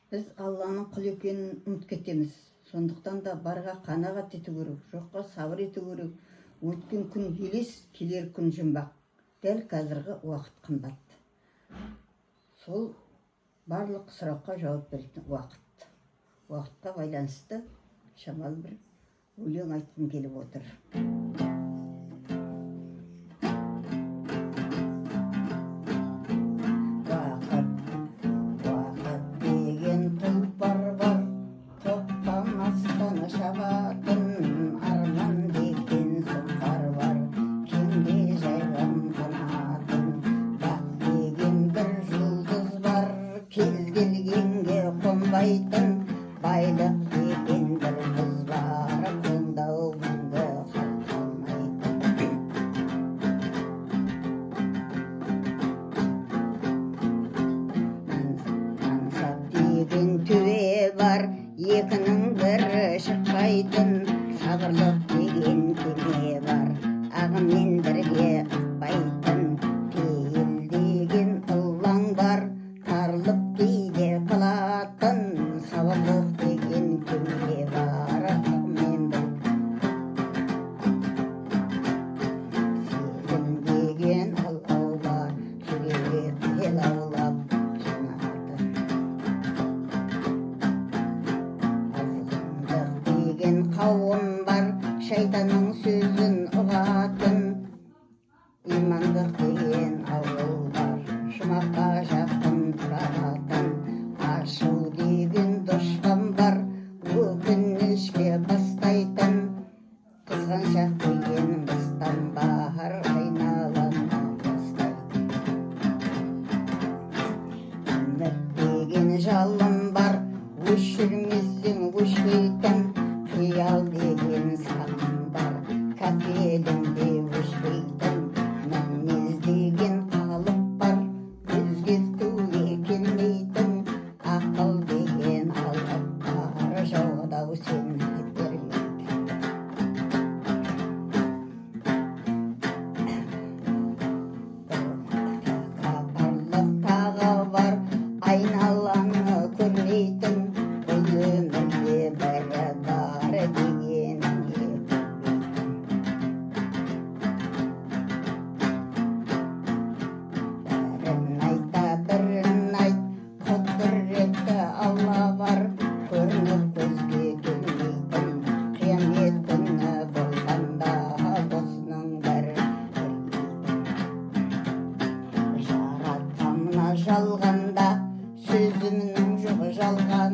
Біз Алланың құл екенін ұмытып кетеміз. Сондықтан да барға қанағат ету керек, жоққа сабыр ету керек. Өткен күн елес, келер күн жұмбақ. Дәл қазіргі уақыт қымбат. Сол барлық сұраққа жауап беретін уақыт. Уақытқа байланысты шамалы бір өлең айтқым келіп отыр. Шабатын арман деген сұңқар бар, кемге жайған қанатын. Бақ деген бір жұлдыз бар, келгенге қонбайтын. Байлық деген бір қыз бар, қоңдау мұңды қалқалмайтын. Мансап деген төбе бар, екінің бірі шықпайтын. Сабырлық деген кеме бар, ағымен бірге ықпайтын. Пейіл деген ұлаң бар, тарылып кейде қалатын. Сабырлық деген кеме бар, ағымен бірге. Сезім деген алау бар, жүрек ел аулап қауым бар, шайтанның сөзін ұғатын. Имандық деген ауыл бар, жұмаққа жақын тұратын. Ашу деген дұшпан бар, өкінішке бастайтын. Қызғаншақ деген быстан бар, айналаны бастайтын. Үміт деген жалын бар, өшірмесең өшпейтін. Қиял деген сағым бар, капеліңде өшпейтін. Мінез деген қалып бар, өзгертуге келмейтін. Ақыл деген алып бар, жауадау сені бермейтін. Барлық тағы бар, айналаны көрмейтін. Бұл өмірде бәрі бар деген бәрін айта бірін айт, құдіретті Алла бар, көрініп көзге келмейтін. Қиямет күні болғанда досының бәрі жаратқанына жалғанда, сөзімнің жоқ жалған.